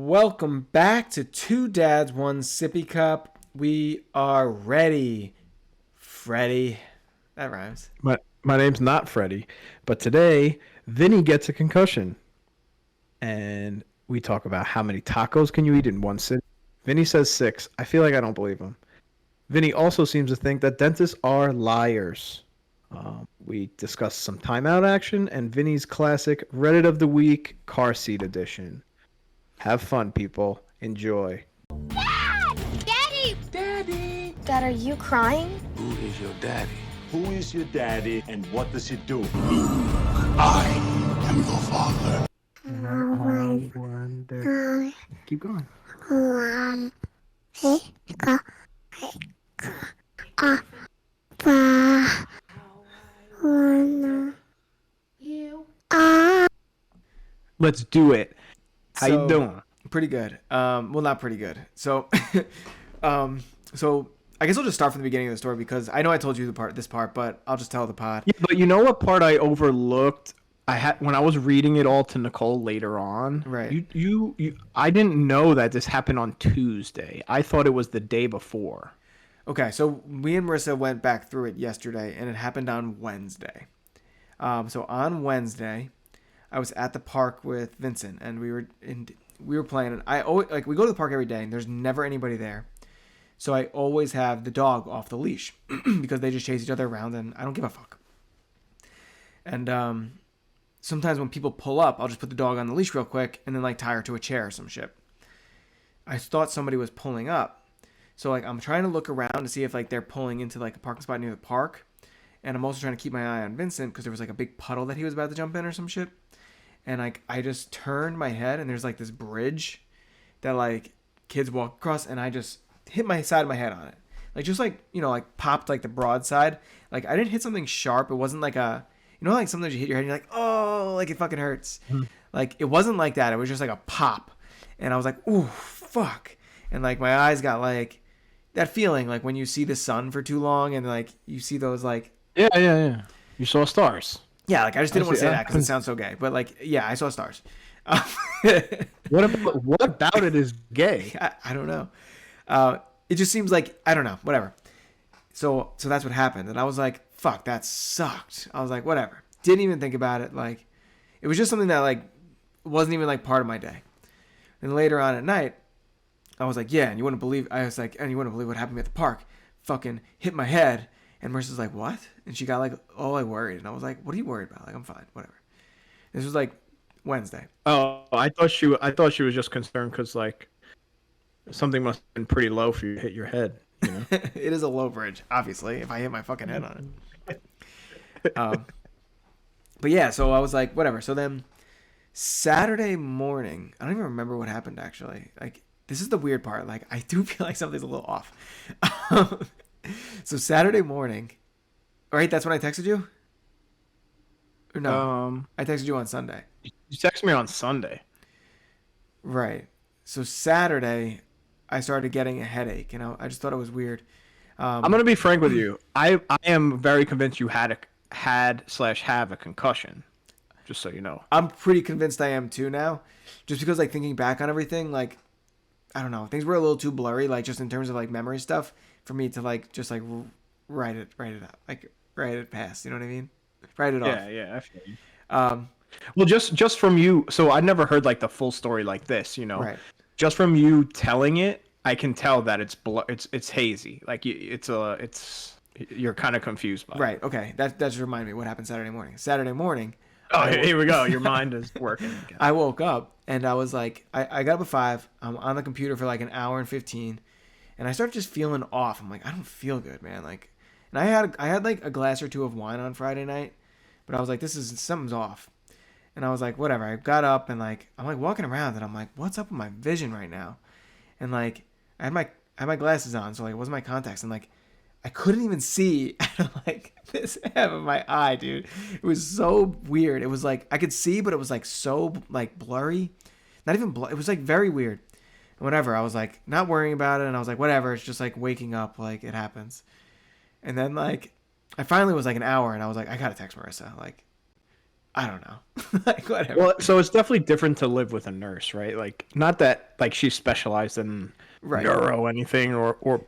Welcome back to Two Dads, One Sippy Cup. We are ready. Freddy. That rhymes. My name's not Freddy, but today Vinny gets a concussion, and we talk about how many tacos can you eat in one sitting. Vinny says 6. I feel like I don't believe him. Vinny also seems to think that dentists are liars. We discuss some timeout action and Vinny's classic Reddit of the Week car seat edition. Have fun, people. Enjoy. Dad! Daddy! Daddy! Dad, are you crying? Who is your daddy? Who is your daddy and what does he do? I am your father. I wonder. Keep going. Let's do it. How you doing? Pretty good. Well, not pretty good. So I guess I'll just start from the beginning of the story because I know I told you this part, but I'll just tell the pod. Yeah, but you know what part I overlooked? When I was reading it all to Nicole later on. Right. I didn't know that this happened on Tuesday. I thought it was the day before. Okay, so me and Marissa went back through it yesterday, and it happened on Wednesday. So on Wednesday, I was at the park with Vincent, and we were playing. And I always we go to the park every day, and there's never anybody there. So I always have the dog off the leash because they just chase each other around, and I don't give a fuck. And sometimes when people pull up, I'll just put the dog on the leash real quick, and then tie her to a chair or some shit. I thought somebody was pulling up. So I'm trying to look around to see if they're pulling into a parking spot near the park, and I'm also trying to keep my eye on Vincent because there was a big puddle that he was about to jump in or some shit, and I just turned my head and there's this bridge that kids walk across, and I just hit my side of my head on it, popped the broadside. I didn't hit something sharp. It wasn't sometimes you hit your head and you're like, oh, it fucking hurts. Mm-hmm. It wasn't like that. It was just a pop, and I was like, ooh, fuck, and my eyes got that feeling when you see the sun for too long and you see those yeah you saw stars. Yeah, I just didn't want to say that because it sounds so gay, but yeah, I saw stars. What about it is gay? I don't know. It just seems I don't know, whatever. So that's what happened, and I was like, fuck, that sucked. I was like, whatever, didn't even think about it. It was just something that wasn't even part of my day. And later on at night, I was like, yeah, and you wouldn't believe what happened to me at the park. Fucking hit my head. And Marissa's like, what? And she got all worried. And I was like, what are you worried about? I'm fine, whatever. This was Wednesday. Oh, I thought she was just concerned because something must have been pretty low for you to hit your head. You know? It is a low bridge, obviously, if I hit my fucking head on it. But yeah, so I was like, whatever. So then Saturday morning, I don't even remember what happened actually. This is the weird part. I do feel like something's a little off. So Saturday morning, right? That's when I texted you? Or no? I texted you on Sunday. You texted me on Sunday. Right. So Saturday, I started getting a headache, and I just thought it was weird. I'm going to be frank with you. I am very convinced you had a concussion, just so you know. I'm pretty convinced I am too now, just because thinking back on everything, I don't know, things were a little too blurry, just in terms of memory stuff for me to just write it up, write it past. You know what I mean? Write it off. Yeah, I feel you. Well, just from you, so I never heard the full story like this. Right. Just from you telling it, I can tell that it's hazy. You're kind of confused by it. Right. Okay. That just reminded me what happened Saturday morning. Saturday morning. Oh, here we go. Your mind is working again. I woke up and I was I got up at 5. I'm on the computer for an hour and 15, and I started just feeling off. I'm I don't feel good, man. And I had a glass or two of wine on Friday night, but I was something's off. And I was whatever. I got up and I'm walking around and I'm what's up with my vision right now? And I had my glasses on, so it wasn't my contacts, and I couldn't even see this half of my eye, dude. It was so weird. It was I could see, but it was so blurry. Not even it was very weird. And whatever. I was not worrying about it, and I was whatever. It's just waking up, it happens. And then I finally was an hour, and I was I gotta text Marissa. I don't know. Like, whatever. Well, so it's definitely different to live with a nurse, right? Like, not that like she's specialized in Right. neuro anything,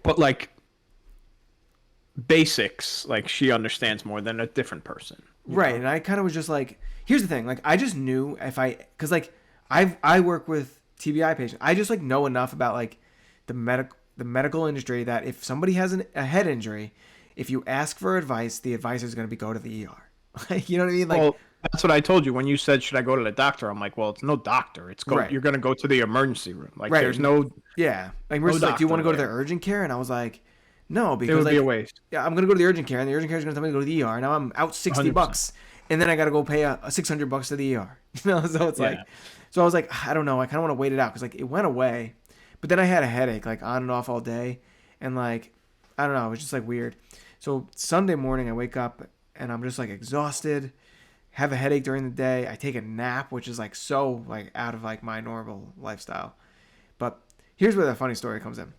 but like basics, like she understands more than a different person. Right. And I kind of was just like, here's the thing. Like, I just knew because like I work with TBI patients. I just like know enough about like the medical industry that if somebody has a head injury, if you ask for advice, the advice is going to be go to the ER. Like, you know what I mean? Like, Well, that's what I told you when you said, "Should I go to the doctor?" I'm like, "Well, it's no doctor. It's Right. You're gonna go to the emergency room. Like, Right. there's no. yeah. Like, we're No just like, do you want to go to doctor the urgent care? And I was like, no, It because would like, be a waste. yeah, I'm gonna go to the urgent care, and the urgent care is gonna tell me to go to the ER. Now I'm out $60, and then I gotta go pay a $600 to the ER. You know, so it's like, Yeah. so I was like, I don't know, I kind of want to wait it out because like it went away, but then I had a headache like on and off all day, and like I don't know, it was just like weird. So Sunday morning I wake up and I'm just like exhausted, have a headache during the day. I take a nap, which is like so like out of like my normal lifestyle. But here's where the funny story comes in.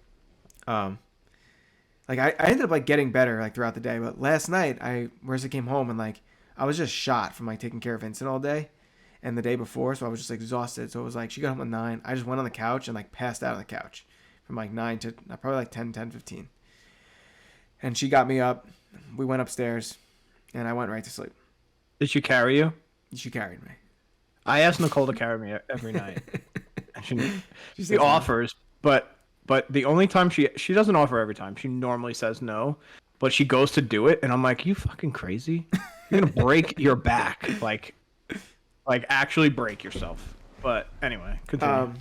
Like I ended up like getting better like throughout the day, but last night I came home and like I was just shot from like taking care of Vincent all day and the day before, so I was just exhausted. So it was like she got home at 9. I just went on the couch and like passed out on the couch from like 9 to probably like 10:15. And she got me up. We went upstairs and I went right to sleep. Did she carry you? She carried me. I asked Nicole to carry me every night. She says no. offers, but the only time she doesn't offer every time. She normally says no, but she goes to do it, and I'm like, you fucking crazy? You're gonna break your back, like actually break yourself. But anyway, continue.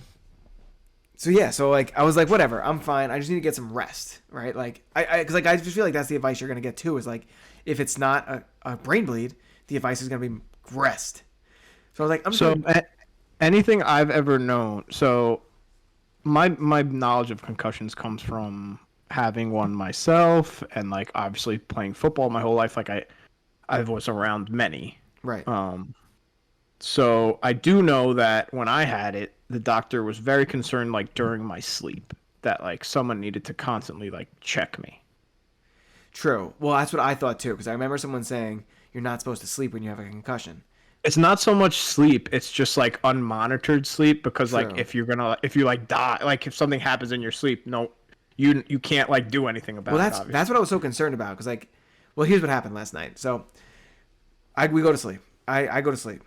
So yeah, so like I was like, whatever, I'm fine. I just need to get some rest, right? Like because like I just feel like that's the advice you're gonna get too. Is like if it's not a brain bleed, the advice is gonna be rest. So I was like, I'm so good. anything I've ever known. So my knowledge of concussions comes from having one myself, and like obviously playing football my whole life. Like I was around many. Right. So I do know that when I had it, the doctor was very concerned, like during my sleep, that like someone needed to constantly like check me. True. Well, that's what I thought too, because I remember someone saying you're not supposed to sleep when you have a concussion. It's not so much sleep; it's just like unmonitored sleep. Because True. like if you like die, like if something happens in your sleep, no, you can't like do anything about Well, it. that's what I was so concerned about, because like, well, here's what happened last night. So, we go to sleep. I go to sleep.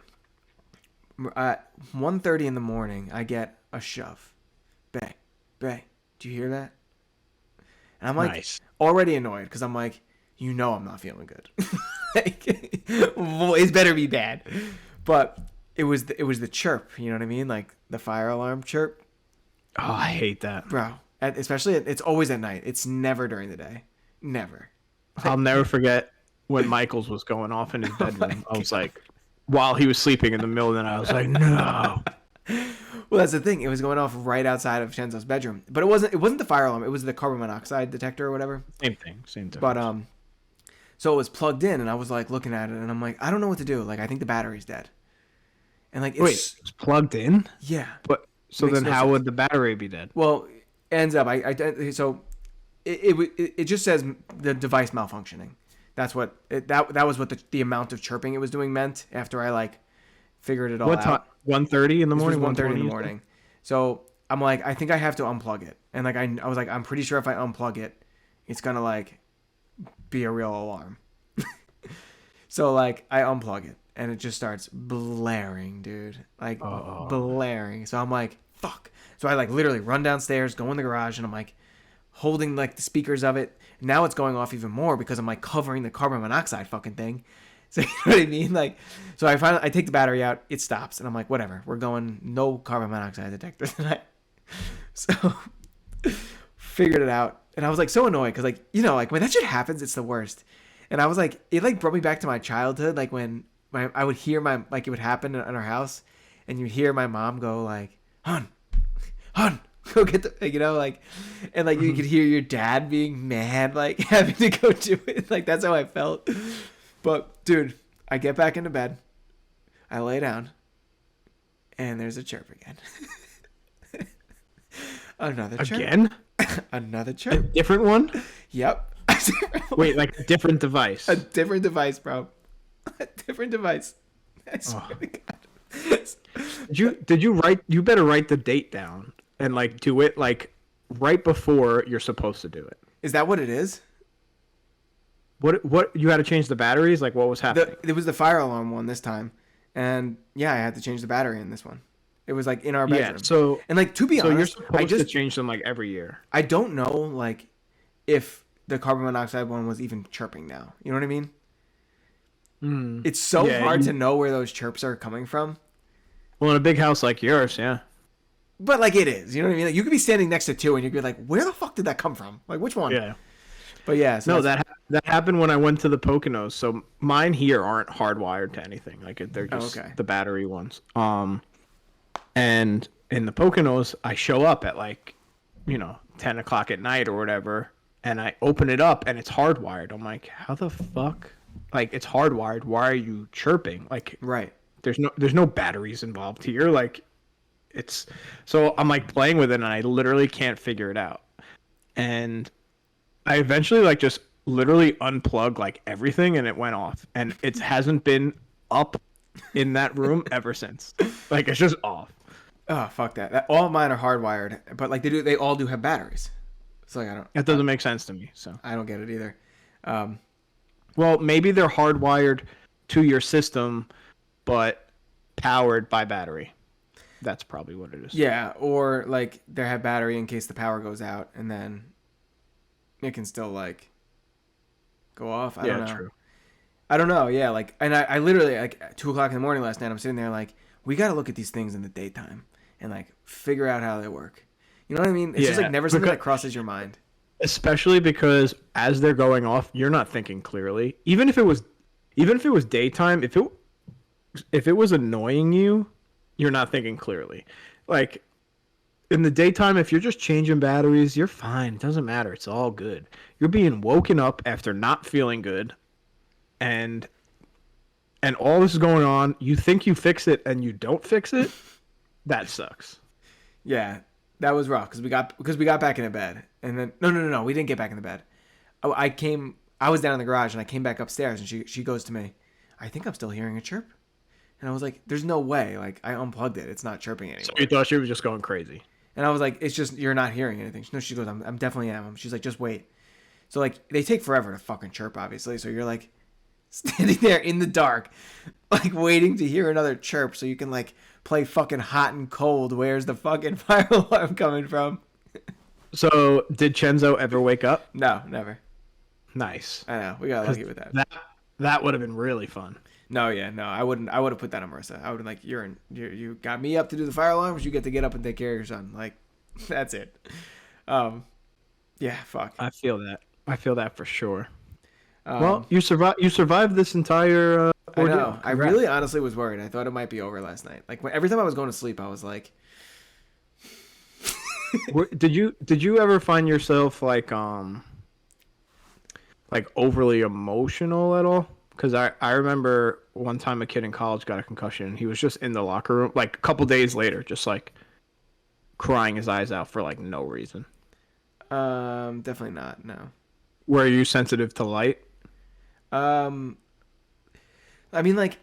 At 1:30 in the morning, I get a shove. Bang, bang. Do you hear that? And I'm like, Nice. already annoyed because I'm like, you know, I'm not feeling good. Like, it better be bad. But it was the chirp. You know what I mean? Like the fire alarm chirp, Oh, I hate that. bro. Especially it's always at night. It's never during the day. Never. I'll never forget when Michael's was going off in his bedroom. I was like, while he was sleeping in the middle of the night, I was like, no. Well, that's the thing. It was going off right outside of Shenzo's bedroom, but it wasn't the fire alarm. It was the carbon monoxide detector or whatever. Same thing. Same difference. But so it was plugged in, and I was like looking at it, and I'm like, I don't know what to do. Like, I think the battery's dead. And like, Wait, it's plugged in? yeah. But so Makes then no how sense. would the battery be dead? Well, ends up so it just says the device malfunctioning. That's what that was what the amount of chirping it was doing meant after I like figured it all What out. time? 1:30 in the This was morning. 1:30 in the 1:20? morning. So I'm like, I think I have to unplug it. And like I was like, I'm pretty sure if I unplug it, it's gonna like be a real alarm. So like I unplug it and it just starts blaring, dude. Like blaring. So I'm like, fuck. So I like literally run downstairs, go in the garage, and I'm like holding like the speakers of it. Now it's going off even more because I'm like covering the carbon monoxide fucking thing. So you know what I mean? Like, so I take the battery out, it stops, and I'm like, whatever, we're going no carbon monoxide detector tonight. So figured it out, and I was like so annoyed because like, you know, like when that shit happens, it's the worst. And I was like, it like brought me back to my childhood, like when I would hear like it would happen in our house, and you hear my mom go like, hun, go get the, you know, like, and like you could hear your dad being mad, like having to go do it. Like that's how I felt. But dude, I get back into bed, I lay down, and there's a chirp again. Another chirp. Again? Another A chirp. different one? Yep. Wait, like a different device. A different device, bro. A different device. I swear to God. Did you write? You better write the date down and like do it like right before you're supposed to do it. Is that what it is? What you had to change the batteries? Like what was happening? It was the fire alarm one this time, and yeah, I had to change the battery in this one. It was like in our bedroom. Yeah. So and like to be so you're honest, supposed to change them like every year. I don't know like if the carbon monoxide one was even chirping now. You know what I mean? It's so hard to know where those chirps are coming from. Well, in a big house like yours, yeah. But like it is, you know what I mean? Like you could be standing next to two and you'd be like, where the fuck did that come from? Like which one? Yeah. But yeah, so No, that happened when I went to the Poconos. So mine here aren't hardwired to anything. Like they're just the battery ones. And in the Poconos, I show up at like, 10 o'clock at night or whatever, and I open it up and it's hardwired. I'm like, how the fuck? Like it's hardwired. Why are you chirping? Like right. There's no batteries involved here. Like so I'm like playing with it and I literally can't figure it out. And I eventually like just literally unplugged like everything and it went off. And it hasn't been up in that room ever since. Like it's just off. Oh fuck that. All of mine are hardwired, but like they all do have batteries. So like That doesn't make sense to me. So I don't get it either. Well, maybe they're hardwired to your system, but powered by battery. That's probably what it is. Yeah, or like they have battery in case the power goes out, and then it can still like go off. I don't know. True. I don't know. Yeah, like, and I literally like at 2:00 in the morning last night, I'm sitting there like, we got to look at these things in the daytime and like figure out how they work. You know what I mean? It's just like never something that crosses your mind. Especially because as they're going off, you're not thinking clearly. Even if it was daytime, if it was annoying you, you're not thinking clearly. Like in the daytime, if you're just changing batteries, you're fine. It doesn't matter. It's all good. You're being woken up after not feeling good, and all this is going on. You think you fix it and you don't fix it. That sucks. Yeah. That was rough because we got back into bed, and then no, we didn't get back into bed. I was down in the garage and I came back upstairs and she goes to me, I think I'm still hearing a chirp, and I was like, there's no way, like I unplugged it, it's not chirping anymore. So you thought she was just going crazy, and I was like, it's just you're not hearing anything. No, she goes, I'm definitely am. She's like, just wait. So like they take forever to fucking chirp, obviously. So you're like standing there in the dark, like waiting to hear another chirp so you can like play fucking hot and cold. Where's the fucking fire alarm coming from? So did Chenzo ever wake up? No, never. Nice. I know. We got lucky with that. That would have been really fun. No, yeah, no, I wouldn't. I would have put that on Marissa. I would have like, you got me up to do the fire alarms. You get to get up and take care of your son. Like, that's it. Yeah, fuck. I feel that for sure. Well, you survived this entire I ordeal. know. I really honestly was worried. I thought it might be over last night. Like every time I was going to sleep, I was like, Did you ever find yourself like overly emotional at all? Because I remember one time a kid in college got a concussion and he was just in the locker room like a couple days later, just like crying his eyes out for like no reason. definitely not. No. Were you sensitive to light? I mean, like,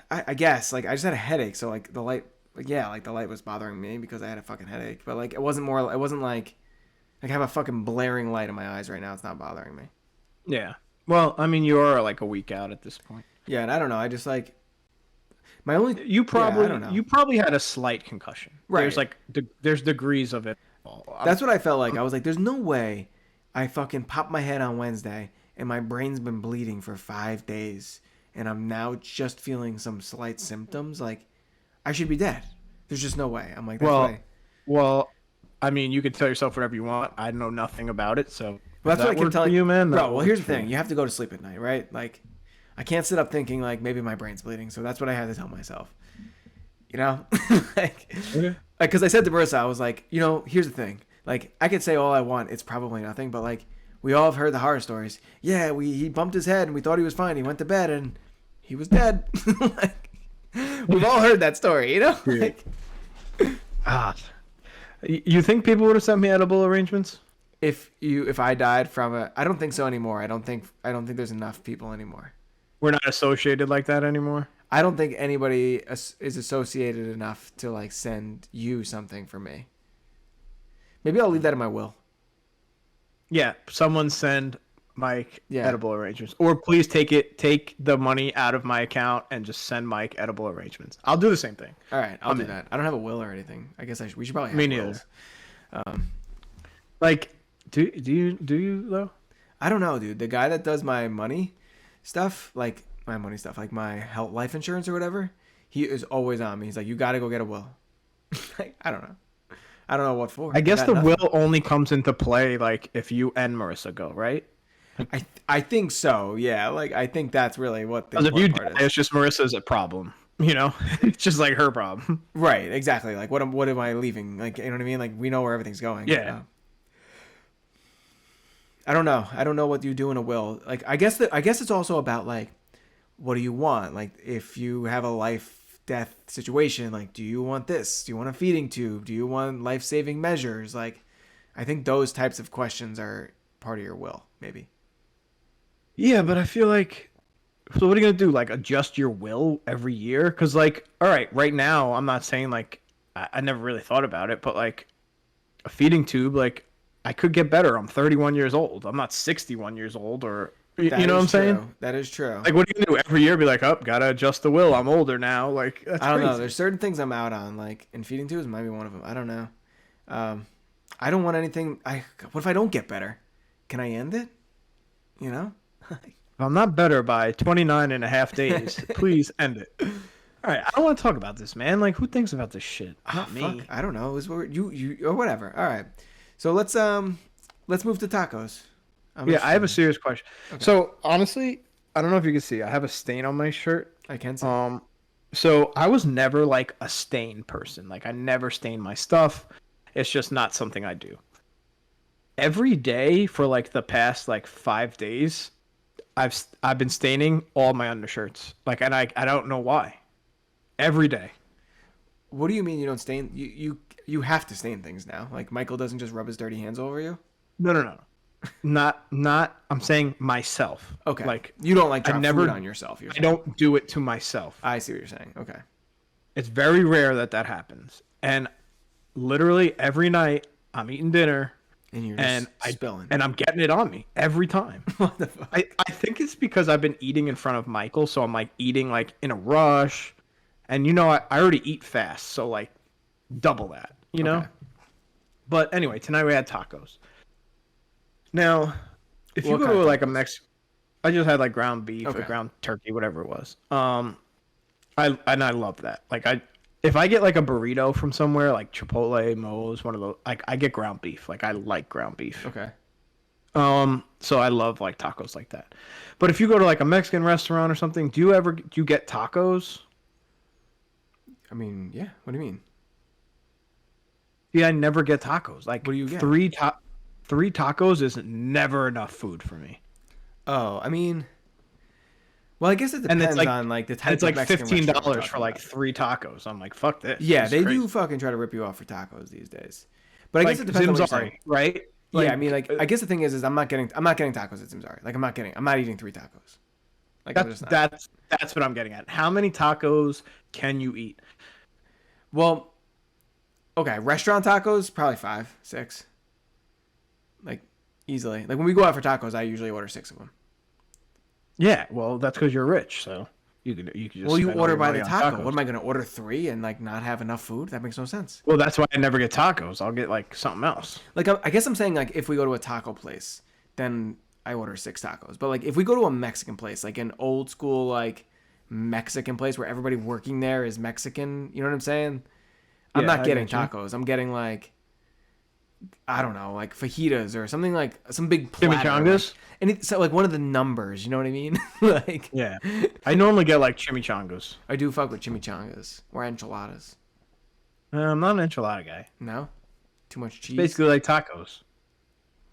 I guess, like, I just had a headache, so, like, the light, like, yeah, like, the light was bothering me because I had a fucking headache, but, like, it wasn't like, I have a fucking blaring light in my eyes right now, it's not bothering me. Yeah. Well, I mean, you are, like, a week out at this point. Yeah, and I don't know, I just, like, my only... You probably, I don't know. You probably had a slight concussion. Right. There's, like, there's degrees of it. That's what I felt like. I was like, there's no way I fucking popped my head on Wednesday and my brain's been bleeding for 5 days and I'm now just feeling some slight symptoms. Like, I should be dead. There's just no way. I'm like, that's well, I mean, you can tell yourself whatever you want. I know nothing about it, so that's what I keep telling you, man. Bro, well, here's the thing. You have to go to sleep at night, right? Like, I can't sit up thinking, like, maybe my brain's bleeding. So that's what I had to tell myself. You know? Like, because I said to Marissa, I was like, here's the thing. Like, I could say all I want. It's probably nothing. But, like, we all have heard the horror stories. Yeah, he bumped his head and we thought he was fine. He went to bed and he was dead. Like, we've all heard that story, Like, you think people would have sent me edible arrangements? If I died from I don't think so anymore. I don't think there's enough people anymore. We're not associated like that anymore. I don't think anybody is associated enough to like send you something for me. Maybe I'll leave that in my will. Yeah, someone send Mike Yeah. edible arrangements, or please take the money out of my account and just send Mike edible arrangements. I'll do the same thing. All right, I'll I'm do in. that. I don't have a will or anything. I guess we should probably have Me neither. wills. Like, do you though? I don't know, dude. The guy that does my money stuff, like my health life insurance or whatever, he is always on me. He's like, you got to go get a will. Like, I don't know. I don't know what for. I guess got the nothing. will only comes into play like if you and Marissa go, right? I think so. Yeah. Like, I think that's really what the Because if you important die, part is. it's just Marissa's a problem. You know, it's just like her problem. Right. Exactly. Like, what am I leaving? Like, you know what I mean? Like, we know where everything's going. Yeah. I don't know. I don't know what you do in a will. Like, I guess it's also about like, what do you want? Like, if you have a life death situation, like, do you want this? Do you want a feeding tube? Do you want life-saving measures? Like, I think those types of questions are part of your will, maybe. Yeah, but I feel like, so what are you gonna do? Like adjust your will every year? Because like, all right, right now I'm not saying like I never really thought about it, but like a feeding tube, like I could get better. I'm 31 years old. I'm not 61 years old, or you That know what I'm is saying? true. That is true. Like, what are you gonna do every year? Be like, oh, gotta adjust the will. I'm older now. Like, that's I don't know. crazy. There's certain things I'm out on, like, and feeding tubes might be one of them. I don't know. I don't want anything. What if I don't get better? Can I end it? You know? If I'm not better by 29 and a half days, please end it. All right, I don't want to talk about this, man. Like, who thinks about this shit? Not me. Fuck, I don't know. It was you or whatever. All right. So let's move to tacos. Yeah, I have a serious question. Okay. So honestly, I don't know if you can see. I have a stain on my shirt. I can see. So I was never like a stain person. Like I never stain my stuff. It's just not something I do. Every day for like the past like 5 days, I've been staining all my undershirts. Like, and I don't know why. Every day. What do you mean you don't stain? You have to stain things now. Like Michael doesn't just rub his dirty hands over you. No. Not. I'm saying myself. Okay. Like you don't like drop I never food on yourself. I don't do it to myself. I see what you're saying. Okay. It's very rare that happens. And literally every night I'm eating dinner and you're just spilling. And I'm getting it on me every time. What the fuck? I think it's because I've been eating in front of Michael, so I'm like eating like in a rush. And you know, I already eat fast, so like double that, you know? Okay. But anyway, tonight we had tacos. Now, if you go to like a I just had like ground beef or ground turkey, whatever it was. I love that. Like if I get like a burrito from somewhere like Chipotle, Moe's, one of those, like I get ground beef. Like I like ground beef. Okay. So I love like tacos like that. But if you go to like a Mexican restaurant or something, do you get tacos? I mean, yeah. What do you mean? Yeah, I never get tacos. Like, what do you get? Three tacos is never enough food for me. Oh, I mean, well, I guess it depends on like the type. It's like Mexican $15 for like 3 tacos. I'm like, fuck this. Yeah, this do fucking try to rip you off for tacos these days. But I guess it depends on what you're saying, right? Like, yeah, I mean, like I guess the thing is I'm not getting tacos at Zimzari. Like I'm not eating 3 tacos. Like that's what I'm getting at. How many tacos can you eat? Well, okay, restaurant tacos probably 5, 6. Like easily. Like when we go out for tacos, I usually order 6 of them. Yeah, well, that's because you're rich, so you can just. Well, you order by the taco. What am I going to order 3 and like not have enough food? That makes no sense. Well, that's why I never get tacos. I'll get like something else. Like I guess I'm saying like if we go to a taco place, then I order 6 tacos. But like if we go to a Mexican place, like an old school like Mexican place where everybody working there is Mexican, you know what I'm saying? I'm not getting tacos. I'm getting like, I don't know, like fajitas or something, like some big platter. Chimichangas? And so like one of the numbers, you know what I mean? Like, yeah. I normally get like chimichangas. I do fuck with chimichangas or enchiladas. I'm not an enchilada guy. No? Too much cheese? It's basically like tacos.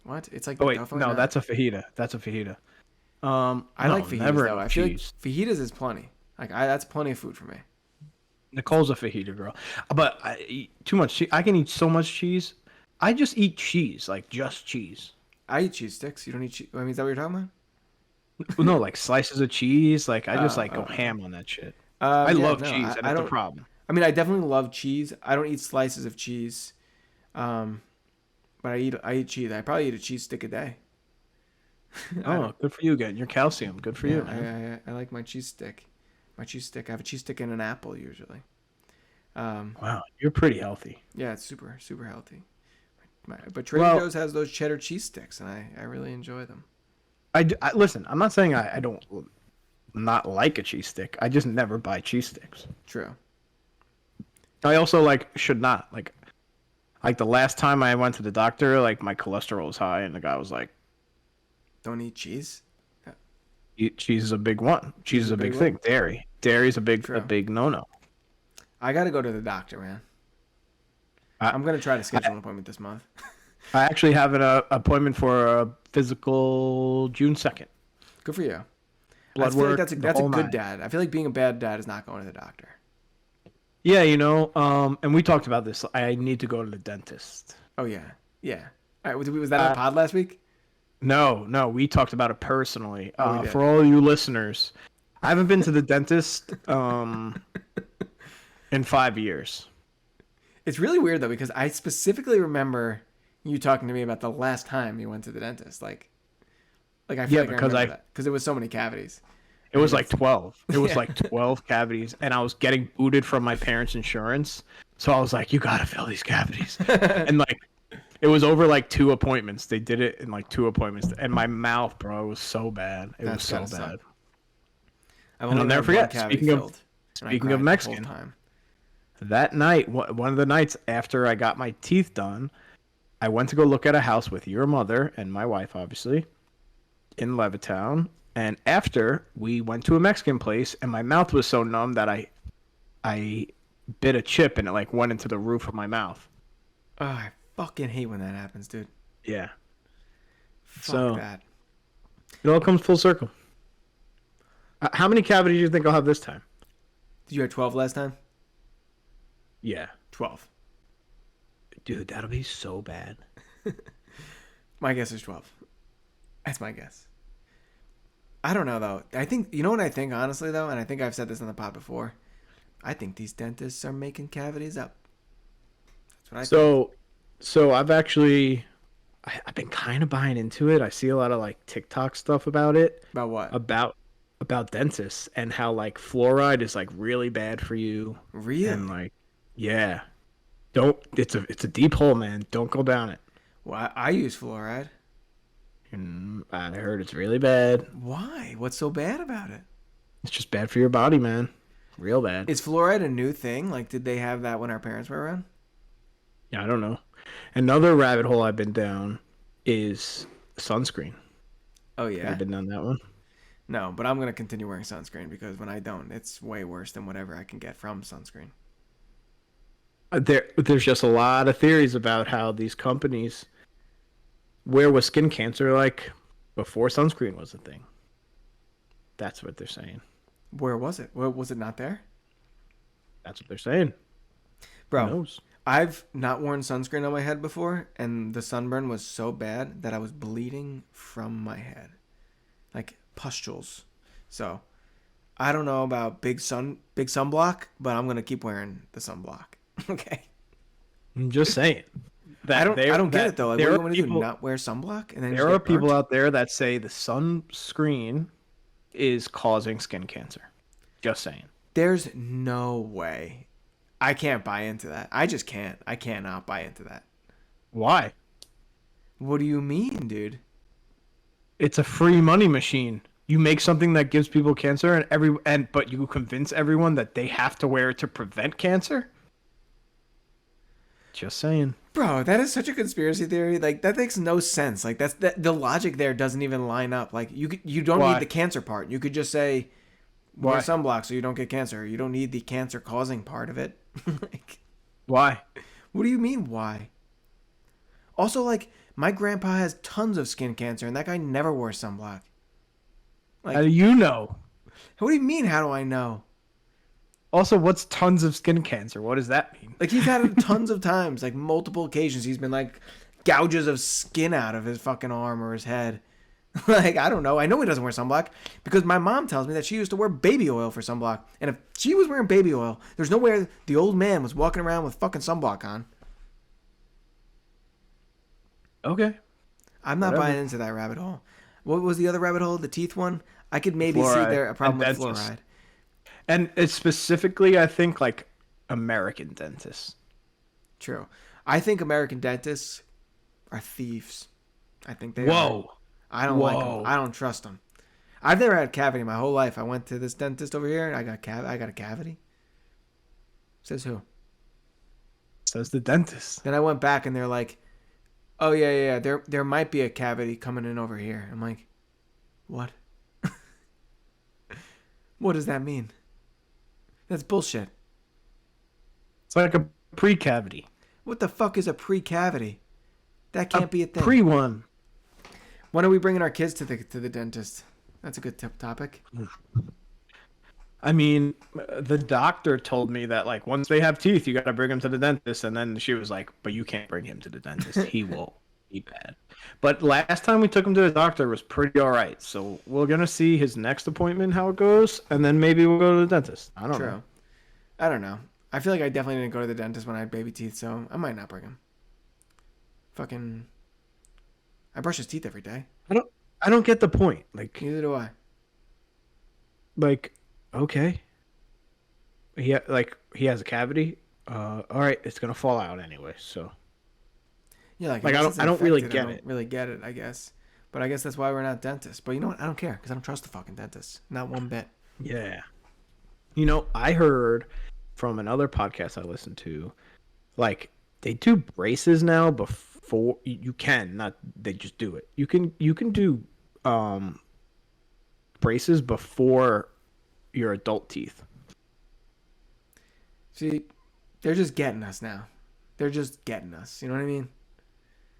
What? It's like... Oh, wait. No, that's a fajita. That's a fajita. I like fajitas, though. I feel like fajitas is plenty. Like, that's plenty of food for me. Nicole's a fajita girl. But I eat too much cheese. I can eat so much cheese. I just eat cheese. Like, just cheese. I eat cheese sticks. You don't eat cheese... I mean, is that what you're talking about? No, like slices of cheese. Like I just like go oh. ham on that shit. I Yeah, love no, cheese, and I it's a don't. problem. I mean, I definitely love cheese. I don't eat slices of cheese, um, but I eat cheese. I probably eat a cheese stick a day. I Oh, don't. good for you, getting your calcium. Good for you, Yeah, man. I like my cheese stick. My cheese stick. I have a cheese stick and an apple usually. Um, Wow, you're pretty healthy. yeah, it's super healthy. But Trader Well, Joe's has those cheddar cheese sticks, and I really enjoy them. listen. I'm not saying I don't not like a cheese stick. I just never buy cheese sticks. True. I also like should not like the last time I went to the doctor, like my cholesterol was high, and the guy was like, Don't eat cheese. Cheese is a big one. Cheese is a big thing. Dairy is a True. big no-no." I got to go to the doctor, man. I'm gonna try to schedule an appointment this month. I actually have an appointment for a physical June 2nd. Good for you. Blood I feel like work. that's the a whole good nine. dad. I feel like being a bad dad is not going to the doctor. Yeah, and we talked about this. I need to go to the dentist. Oh yeah, yeah. All right, was that on the pod last week? No, we talked about it personally. Oh, we did. For all you listeners, I haven't been to the dentist in 5 years. It's really weird though because I specifically remember you talking to me about the last time you went to the dentist. Like I feel like because I remember that because there was so many cavities. It was like 12. It was like 12 cavities, and I was getting booted from my parents' insurance. So I was like, "You gotta fill these cavities," and like, it was over like 2 appointments. They did it in like 2 appointments, and my mouth, bro, was so bad. It was so bad. And I'll never forget. Speaking of Mexican, that night, one of the nights after I got my teeth done, I went to go look at a house with your mother and my wife, obviously, in Levittown. And after, we went to a Mexican place, and my mouth was so numb that I bit a chip, and it like went into the roof of my mouth. Oh, I fucking hate when that happens, dude. Yeah. Fuck that. It all comes full circle. How many cavities do you think I'll have this time? Did you have 12 last time? Yeah. 12. Dude, that'll be so bad. My guess is 12. That's my guess. I don't know though. I think you know what I think honestly though, and I think I've said this on the pod before. I think these dentists are making cavities up. That's what I think. So I've been kind of buying into it. I see a lot of like TikTok stuff about it. About what? About dentists and how like fluoride is like really bad for you. Really? And like, yeah, it's a deep hole, man. Don't go down it. Well, I use fluoride. And I heard it's really bad. Why? What's so bad about it? It's just bad for your body, man. Real bad. Is fluoride a new thing? Like, did they have that when our parents were around? Yeah, I don't know. Another rabbit hole I've been down is sunscreen. Oh yeah. Have you been down that one? No, but I'm gonna continue wearing sunscreen because when I don't, it's way worse than whatever I can get from sunscreen. There's just a lot of theories about how these companies. Where was skin cancer like before sunscreen was a thing? That's what they're saying. Where was it? Was it not there? That's what they're saying. Bro, Who knows? I've not worn sunscreen on my head before, and the sunburn was so bad that I was bleeding from my head. Like pustules. So, I don't know about big sunblock, but I'm going to keep wearing the sunblock. Okay? I'm just saying. I don't get it though. Like, what are you going to do? Not wear sunblock? And then there are people out there that say the sunscreen is causing skin cancer. Just saying. There's no way. I can't buy into that. I just can't. I cannot buy into that. Why? What do you mean, dude? It's a free money machine. You make something that gives people cancer, but you convince everyone that they have to wear it to prevent cancer. Just saying. Bro, that is such a conspiracy theory. Like, that makes no sense. Like, the logic there doesn't even line up. Like, you don't need the cancer part. You could just say wear sunblock so you don't get cancer. You don't need the cancer causing part of it. Like, why? What do you mean why? Also, like, my grandpa has tons of skin cancer, and that guy never wore sunblock. Like, how do you know? What do you mean? How do I know? Also, what's tons of skin cancer? What does that mean? Like, he's had it tons of times, like multiple occasions. He's been like gouges of skin out of his fucking arm or his head. Like, I don't know. I know he doesn't wear sunblock because my mom tells me that she used to wear baby oil for sunblock. And if she was wearing baby oil, there's no way the old man was walking around with fucking sunblock on. Okay. I'm not Whatever. buying into that rabbit hole. What was the other rabbit hole? The teeth one? I could maybe see Fluoride. there a problem with And dentists. fluoride. And it's specifically, I think, like American dentists. True. I think American dentists are thieves. I think they are. Whoa. I don't like Whoa. them. I don't trust them. I've never had a cavity my whole life. I went to this dentist over here and I got a cavity. Says who? Says the dentist. Then I went back and they're like, "Oh yeah. There might be a cavity coming in over here." I'm like, "What? What does that mean? That's bullshit. It's like a pre-cavity. What the fuck is a pre-cavity? That can't be a thing." Pre-one. When are we bringing our kids to the dentist? That's a good topic. I mean, the doctor told me that, like, once they have teeth, you got to bring them to the dentist. And then she was like, but you can't bring him to the dentist. He will be bad. But last time we took him to the doctor, it was pretty all right. So we're going to see his next appointment, how it goes. And then maybe we'll go to the dentist. I don't know. I don't know. I feel like I definitely didn't go to the dentist when I had baby teeth, so I might not bring him. Fucking... I brush his teeth every day. I don't get the point. Neither do I. Like, okay. He has a cavity. All right, it's going to fall out anyway. So Yeah, like I don't really get it. Really get it, I guess. But I guess that's why we're not dentists. But you know what? I don't care because I don't trust the fucking dentist. Not one bit. Yeah. You know, I heard from another podcast I listened to, like, they do braces now before you can, not they just do it. You can do braces before your adult teeth. See, they're just getting us now. They're just getting us. You know what I mean?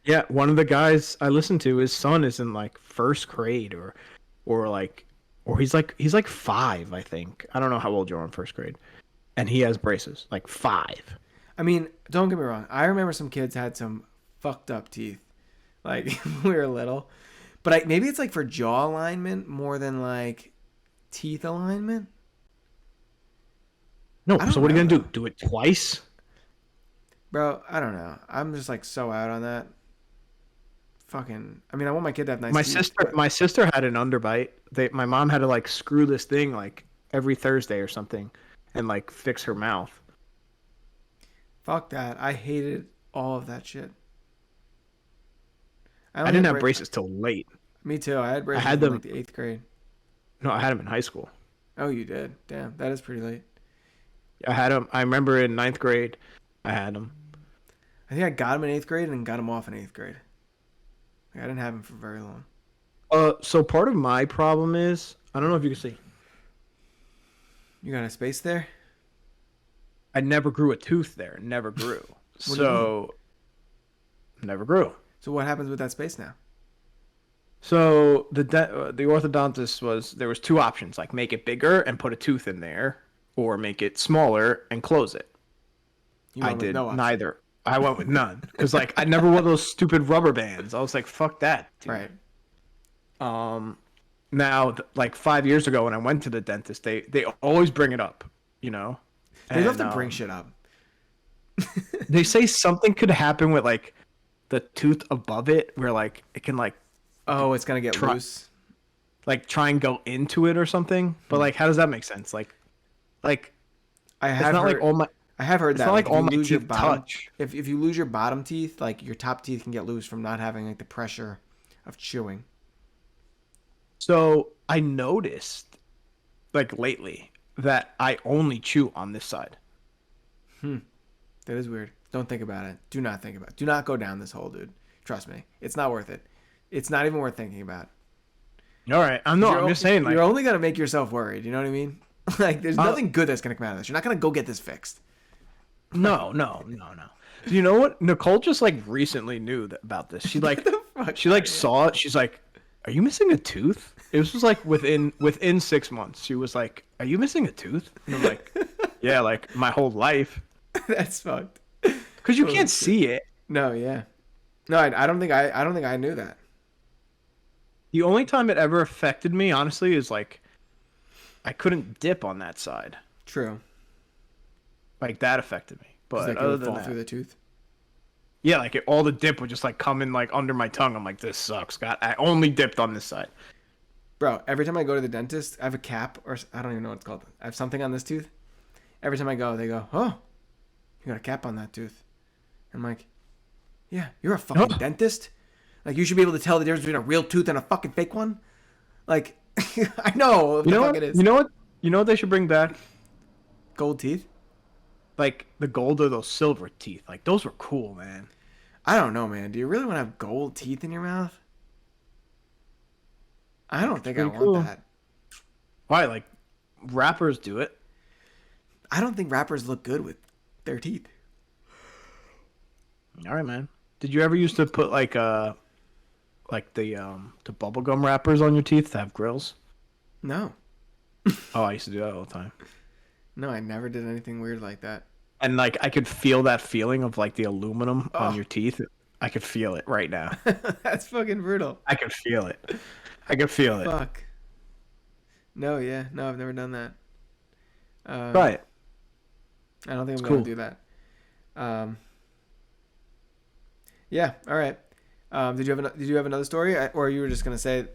Yeah, one of the guys I listened to, his son is in like first grade or he's like 5, I think. I don't know how old you are in first grade. And he has braces, like 5. I mean, don't get me wrong. I remember some kids had some fucked up teeth, like when we were little. But maybe it's like for jaw alignment more than like teeth alignment. No, I don't so what are you know, gonna though. do? Do it twice? Bro, I don't know. I'm just like so out on that. Fucking, I mean, I want my kid to have nice teeth. My sister had an underbite. My mom had to like screw this thing like every Thursday or something, and like fix her mouth. Fuck that. I hated all of that shit. I didn't have braces till late. Me too. I had braces had in them- like the 8th grade. No, I had them in high school. Oh, you did? Damn, that is pretty late. I had them. I remember in 9th grade, I had them. I think I got him in 8th grade and got him off in 8th grade. Like, I didn't have him for very long. So part of my problem is, I don't know if you can see, You got a space there? I never grew a tooth there. Never grew. What do you So never grew. So what happens with that space now? So the orthodontist there was 2 options, like make it bigger and put a tooth in there, or make it smaller and close it. You I went with did no option. neither. I went with none because like I never wore those stupid rubber bands. I was like, fuck that. Dude. Right. Now, like 5 years ago when I went to the dentist, they always bring it up, you know. They love And, to bring shit up. They say something could happen with like the tooth above it, where like it can like Oh, it's gonna get loose. try and go into it or something. But like, how does that make sense? Like I it's have not heard, like all my. I have heard It's that. not like if all you my lose your teeth bottom, touch. If you lose your bottom teeth, like your top teeth can get loose from not having like the pressure of chewing. So I noticed, like lately, that I only chew on this side. That is weird. Don't think about it. Do not think about it. Do not go down this hole, dude. Trust me. It's not worth it. It's not even worth thinking about. All right, I'm just saying, like, You're only gonna make yourself worried. You know what I mean? Like, there's nothing good that's gonna come out of this. You're not gonna go get this fixed. no. You know what? Nicole just like recently knew about this. She like saw it. She's like, "Are you missing a tooth?" It was just like within 6 months. She was like, "Are you missing a tooth?" And I'm like, "Yeah, like my whole life." That's fucked. Because you can't see it. No, yeah. No, I don't think I knew that. The only time it ever affected me, honestly, is like I couldn't dip on that side. True. Like that affected me. 'Cause, But like, it other would than fall that, through the tooth. yeah, like all the dip would just like come in like under my tongue. I'm like, this sucks. God, I only dipped on this side. Bro, every time I go to the dentist, I have a cap, or I don't even know what it's called. I have something on this tooth. Every time I go, they go, "Oh, you got a cap on that tooth." I'm like, "Yeah, you're a fucking dentist. Like, you should be able to tell the difference between a real tooth and a fucking fake one." Like, I know what the fuck it is. You know what? You know what they should bring back? Gold teeth? Like the gold or those silver teeth. Like those were cool, man. I don't know, man. Do you really want to have gold teeth in your mouth? I don't think I pretty want cool. that. Why? Like rappers do it. I don't think rappers look good with their teeth. All right, man. Did you ever used to put like the bubblegum wrappers on your teeth to have grills? No. Oh, I used to do that all the time. No, I never did anything weird like that. And like I could feel that feeling of like the aluminum Oh. on your teeth. I could feel it right now. That's fucking brutal. I could feel it. I could feel it. Fuck. No, yeah. No, I've never done that. Right. I don't think I'm It's going cool. to do that. Yeah, all right. Did you have another story, or you were just going to say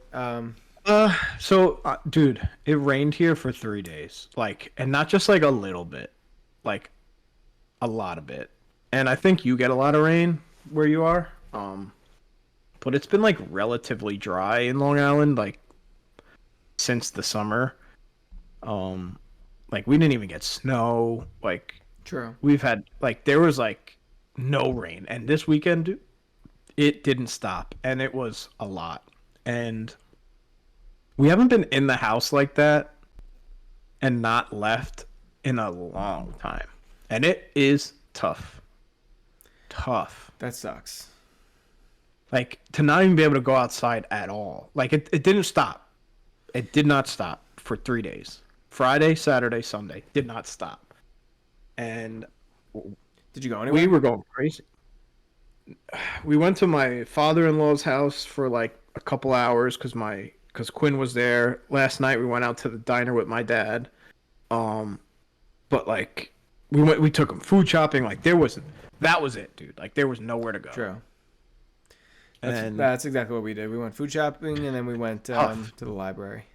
Dude, it rained here for 3 days. Like, and not just like a little bit, like a lot of it. And I think you get a lot of rain where you are. But it's been like relatively dry in Long Island, like since the summer. Like we didn't even get snow. Like true? we've had like there was like no rain, and this weekend, dude, it didn't stop, and it was a lot. And we haven't been in the house like that and not left in a long time. And it is tough. Tough. That sucks. Like, to not even be able to go outside at all. Like, it didn't stop. It did not stop for 3 days. Friday, Saturday, Sunday. Did not stop. And Did you go anywhere? we were going crazy. We went to my father-in-law's house for like a couple hours because Quinn was there. Last night we went out to the diner with my dad. But like we took him food shopping. Like that was it, dude. Like there was nowhere to go. True. And That's exactly what we did. We went food shopping, and then we went to the library.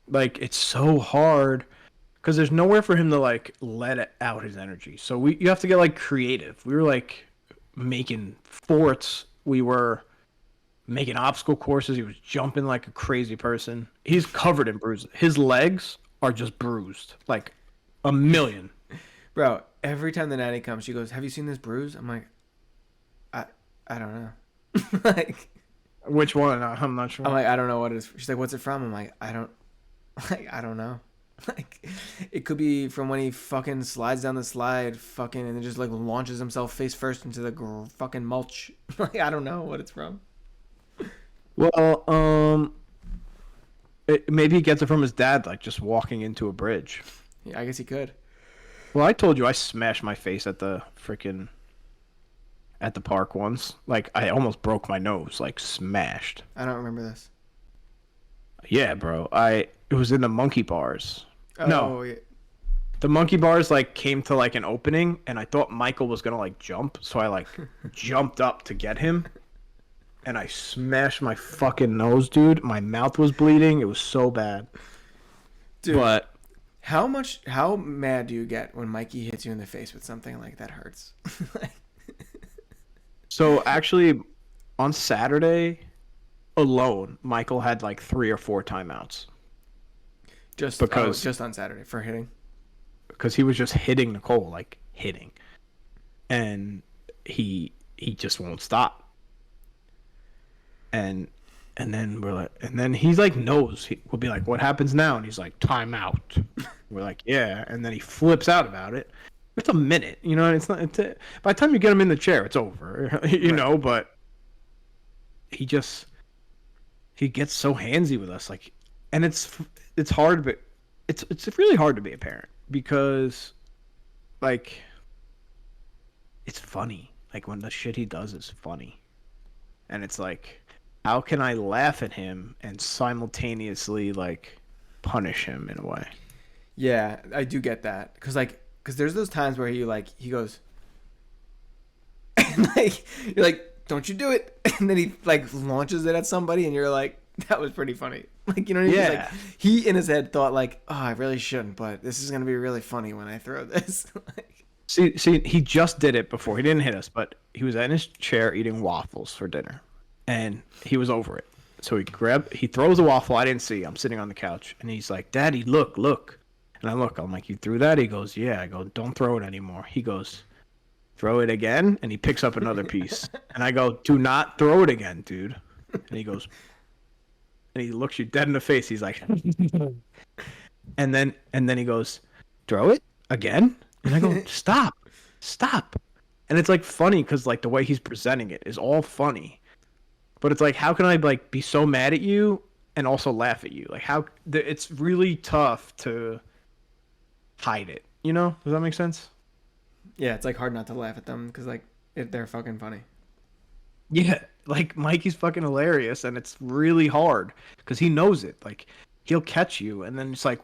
like it's so hard because there's nowhere for him to like let out his energy. So you have to get like creative. We were like making forts. We were making obstacle courses. He was jumping like a crazy person. He's covered in bruises. His legs are just bruised, like a million. Bro, every time the nanny comes, she goes, "Have you seen this bruise?" I'm like, I don't know. Like, Which one? I'm not sure. I'm like, I don't know what it is. She's like, "What's it from?" I'm like, I don't know. Like, it could be from when he fucking slides down the slide, fucking, and then just like launches himself face first into the fucking mulch. Like, I don't know what it's from. Well, maybe he gets it from his dad, like just walking into a bridge. Yeah, I guess he could. Well, I told you I smashed my face at the park once. Like I almost broke my nose, like smashed. I don't remember this. Yeah, bro. It was in the monkey bars. Oh, No. yeah. The monkey bars like came to like an opening, and I thought Michael was gonna like jump, so I like jumped up to get him, and I smashed my fucking nose, dude. My mouth was bleeding. It was so bad. Dude, But how mad do you get when Mikey hits you in the face with something like that hurts? so actually, on Saturday alone, Michael had like 3 or 4 timeouts Just on Saturday for hitting. because he was just hitting Nicole, like hitting, and he just won't stop. And then we're like, and then he's like knows. We'll be like, what happens now? And he's like, time out. We're like, yeah. And then he flips out about it. It's a minute, you know. It's not. By the time you get him in the chair, it's over, you know. But he gets so handsy with us, like, and it's hard, but it's really hard to be a parent because, like, it's funny. Like when the shit he does is funny, and it's like how can I laugh at him and simultaneously like punish him in a way? Yeah, I do get that. Cause there's those times where he goes, and like you're like, don't you do it, and then he like launches it at somebody, and you're like, that was pretty funny. Like, you know what I mean? Yeah. Like, he in his head thought like, oh, I really shouldn't, but this is gonna be really funny when I throw this. Like, See, he just did it before. He didn't hit us, but he was in his chair eating waffles for dinner, and he was over it. So he throws a waffle. I didn't see. I'm sitting on the couch, and he's like, "Daddy, look." And I look. I'm like, "You threw that?" He goes, "Yeah." I go, "Don't throw it anymore." He goes, "Throw it again," and he picks up another piece. And I go, "Do not throw it again, dude." And he goes, and he looks you dead in the face. He's like, and then he goes, "Throw it again?" And I go, stop. And it's like funny because like the way he's presenting it is all funny, but it's like, how can I like be so mad at you and also laugh at you? Like it's really tough to hide it. You know? Does that make sense? yeah, it's like hard not to laugh at them because like they're fucking funny. Yeah, like Mikey's fucking hilarious, and it's really hard because he knows it. Like he'll catch you, and then it's like,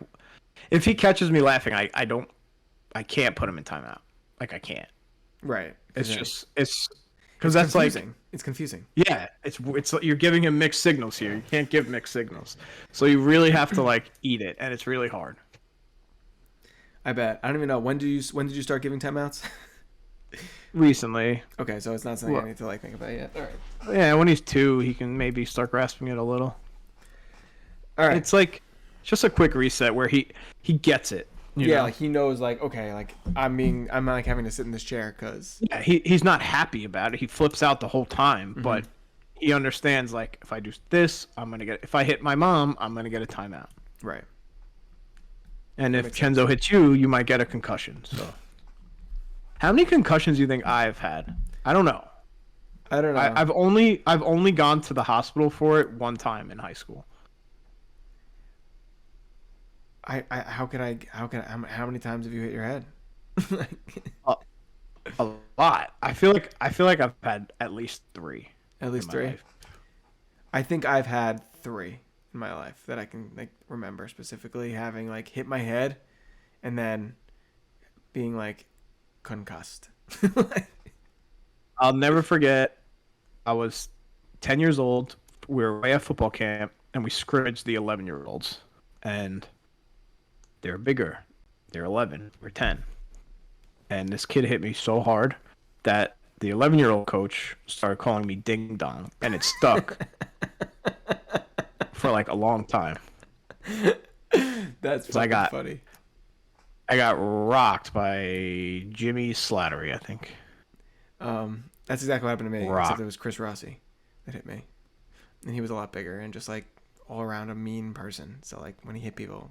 if he catches me laughing, I can't put him in timeout. Like I can't. Right. It's Yeah. just because that's confusing. like, It's confusing. yeah, it's you're giving him mixed signals here. You can't give mixed signals, so you really have to like eat it, and it's really hard. I bet. I don't even know when did you start giving timeouts? Recently, Okay, so it's not something I Well- need to like think about yet. All right. yeah, when he's 2, he can maybe start grasping it a little. All right. It's like just a quick reset where he gets it. You Yeah, know? like he knows, like, okay, like I'm like having to sit in this chair because Yeah, he's not happy about it. He flips out the whole time, but he understands like if I do this, if I hit my mom, I'm gonna get a timeout. right. And if makes Kenzo hits you, you might get a concussion. So, how many concussions do you think I've had? I don't know. I don't know. I've only gone to the hospital for it one time in high school. How how many times have you hit your head? A lot. I feel like I've had at least 3. At least in my 3. life. I think I've had 3 in my life that I can like remember specifically having like hit my head and then being like concussed. I'll never forget. I was 10 years old. We were away at football camp, and we scrimmaged the 11-year-olds, and they're bigger. They're 11. We're 10. And this kid hit me so hard that the 11-year-old coach started calling me Ding Dong, and it stuck for like a long time. That's I got- funny. I got rocked by Jimmy Slattery, I think. That's exactly what happened to me. Rock. Except it was Chris Rossi that hit me, and he was a lot bigger and just like all around a mean person. So like when he hit people,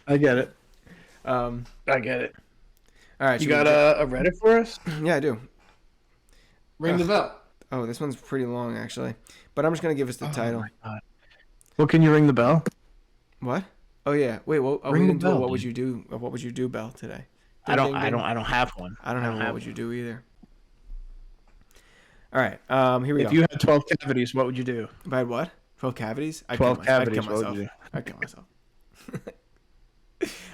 I get it. um, I get it. all right, You should we got a Reddit for us? Yeah, I do. Ring the bell. Oh, this one's pretty long actually, but I'm just gonna give us the title. Well, can you ring the bell? What? Oh yeah. Wait. Well, Ring we the didn't do a bell, what would dude. you do? A what would you do bell today? I Ding, don't ding. have one. I don't have a what have would you one. do either. All right. Here we If go. you had 12 cavities, what would you do? If I had what? 12 cavities? 12 cavities, I'd kill what would myself. you do? I'd kill myself.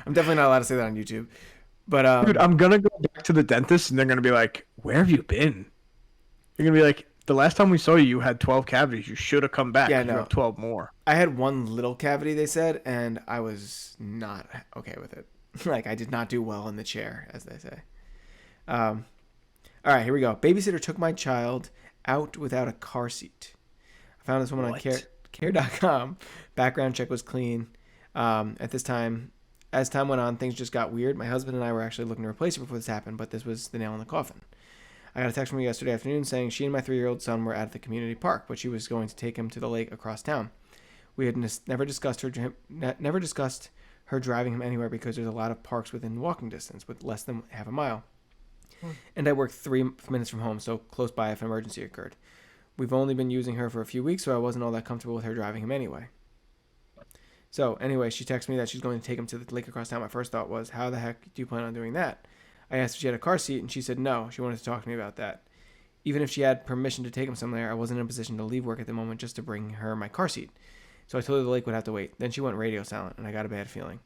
I'm definitely not allowed to say that on YouTube. But Dude, I'm gonna go back to the dentist, and they're gonna be like, "Where have you been?" You're gonna be like, "The last time we saw you, you had 12 cavities. You should have come back. Yeah, 'cause you no. have 12 more." I had one little cavity, they said, and I was not okay with it. Like, I did not do well in the chair, as they say. All right, here we go. Babysitter took my child out without a car seat. I found this woman on What? care.com. Background check was clean. At this time, as time went on, things just got weird. My husband and I were actually looking to replace her before this happened, but this was the nail in the coffin. I got a text from her yesterday afternoon saying she and my 3-year-old son were at the community park, but she was going to take him to the lake across town. We had never discussed her driving him anywhere because there's a lot of parks within walking distance with less than half a mile. And I work 3 minutes from home, so close by if an emergency occurred. We've only been using her for a few weeks, so I wasn't all that comfortable with her driving him anyway. So anyway, she texted me that she's going to take him to the lake across town. My first thought was, how the heck do you plan on doing that? I asked if she had a car seat, and she said no. She wanted to talk to me about that. Even if she had permission to take him somewhere, I wasn't in a position to leave work at the moment just to bring her my car seat. So I told her the lake would have to wait. Then she went radio silent, and I got a bad feeling.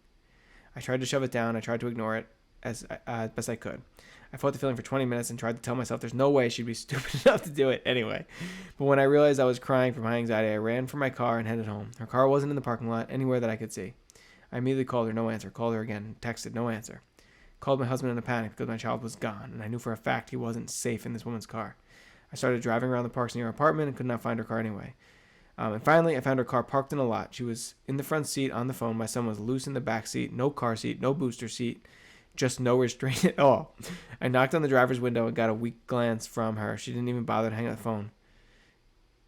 I tried to shove it down. I tried to ignore it as best I could. I fought the feeling for 20 minutes and tried to tell myself there's no way she'd be stupid enough to do it anyway. But when I realized I was crying from high anxiety, I ran for my car and headed home. Her car wasn't in the parking lot, anywhere that I could see. I immediately called her, no answer. Called her again, texted, no answer. Called my husband in a panic because my child was gone, and I knew for a fact he wasn't safe in this woman's car. I started driving around the parks near her apartment and could not find her car anyway. And finally, I found her car parked in a lot. She was in the front seat on the phone. My son was loose in the back seat. No car seat, no booster seat, just no restraint at all. I knocked on the driver's window and got a weak glance from her. She didn't even bother to hang up the phone.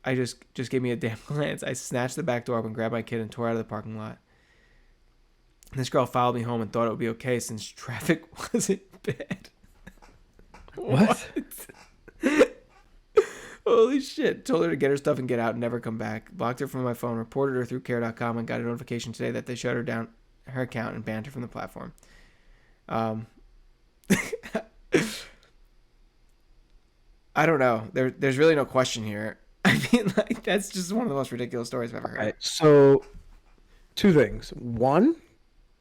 I just gave me a damn glance. I snatched the back door open, grabbed my kid, and tore out of the parking lot. This girl followed me home and thought it would be okay since traffic wasn't bad. What? Holy shit. Told her to get her stuff and get out and never come back. Blocked her from my phone, reported her through care.com, and got a notification today that they shut her down her account and banned her from the platform. I don't know. There's really no question here. I mean, like, that's just one of the most ridiculous stories I've ever heard. Right, so, two things. One,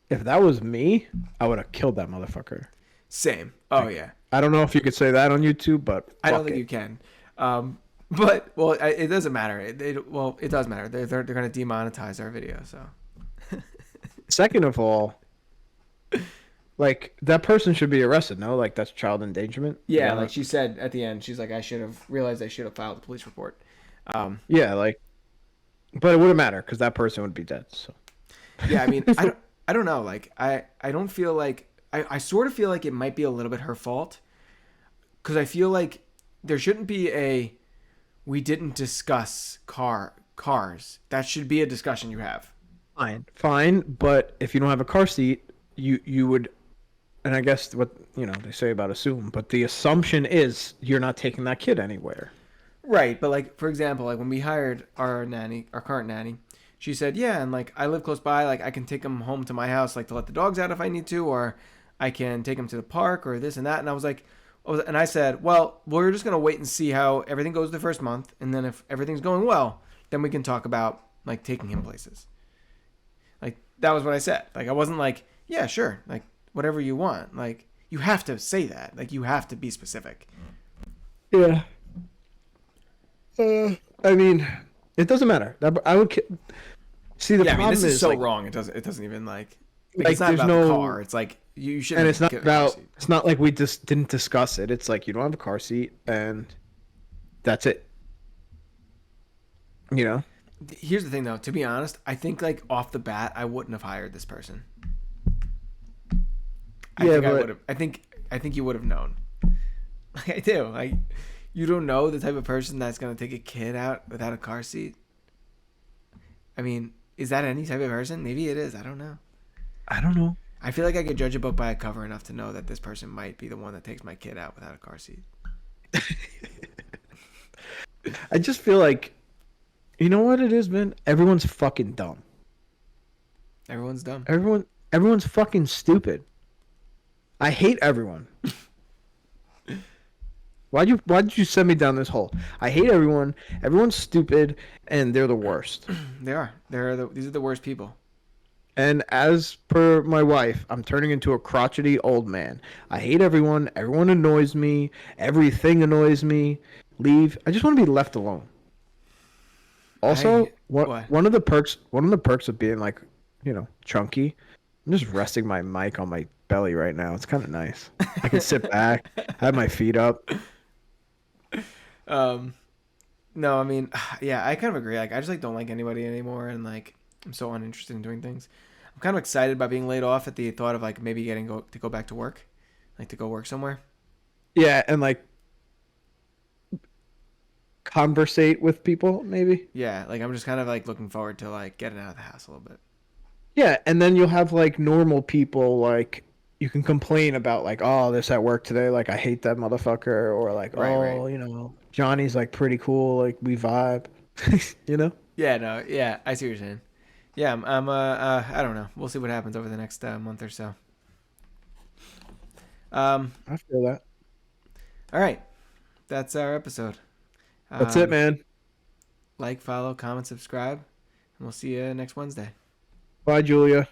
if that was me, I would have killed that motherfucker. Same. Oh, yeah. I don't know if you could say that on YouTube, but I don't think you can. But, well, it doesn't matter. It does matter. They're going to demonetize our video, so. Second of all, like, that person should be arrested, no? Like, that's child endangerment. Yeah, like she said at the end, she's like, I should have realized I should have filed a police report. Yeah, like, but it wouldn't matter because that person would be dead, so. Yeah, I mean, I don't know. Like, I don't feel like, I sort of feel like it might be a little bit her fault. Because I feel like there shouldn't be we didn't discuss cars. That should be a discussion you have. Fine, but if you don't have a car seat, you would, and I guess what, they say about assume, but the assumption is you're not taking that kid anywhere. Right, but like, for example, like when we hired our current nanny, she said, yeah, and like I live close by, like I can take him home to my house, like to let the dogs out if I need to, or I can take him to the park or this and that. And I was like, and I said, well, we're just going to wait and see how everything goes the first month. And then if everything's going well, then we can talk about like taking him places. Like that was what I said. Like I wasn't like, yeah, sure. Like whatever you want. Like you have to say that. Like you have to be specific. Yeah. I mean, it doesn't matter. I would see the problem this is so like, wrong. It doesn't even like it's not about no the car. It's like you should. And it's not about. It's not like we just didn't discuss it. It's like you don't have a car seat, and that's it. Here's the thing, though. To be honest, I think like off the bat, I wouldn't have hired this person. I would have. I think you would have known. Like I do. Like you don't know the type of person that's gonna take a kid out without a car seat. I mean, is that any type of person? Maybe it is. I don't know. I feel like I could judge a book by a cover enough to know that this person might be the one that takes my kid out without a car seat. I just feel like, you know what it is, man? Everyone's fucking dumb. Everyone's dumb. Everyone's fucking stupid. I hate everyone. Why did you send me down this hole? I hate everyone. Everyone's stupid, and they're the worst. They are. These are the worst people. And as per my wife, I'm turning into a crotchety old man. I hate everyone. Everyone annoys me. Everything annoys me. Leave. I just want to be left alone. Also, one of the perks of being like, chunky, I'm just resting my mic on my belly right now. It's kind of nice. I can sit back, have my feet up. No, I mean, yeah, I kind of agree. Like, I just like don't like anybody anymore, and like I'm so uninterested in doing things. I'm kind of excited by being laid off at the thought of like maybe to go back to work, like to go work somewhere. Yeah, and like conversate with people maybe. Yeah, like I'm just kind of like looking forward to like getting out of the house a little bit. Yeah, and then you'll have like normal people, like you can complain about like, oh, this at work today, like I hate that motherfucker, or like, right. Johnny's like pretty cool, like we vibe. Yeah, no, yeah, I see what you're saying. Yeah, I'm I don't know. We'll see what happens over the next month or so. I feel that. All right. that's our episode. That's it, man. Like, follow, comment, subscribe, and we'll see you next Wednesday. Bye, Julia.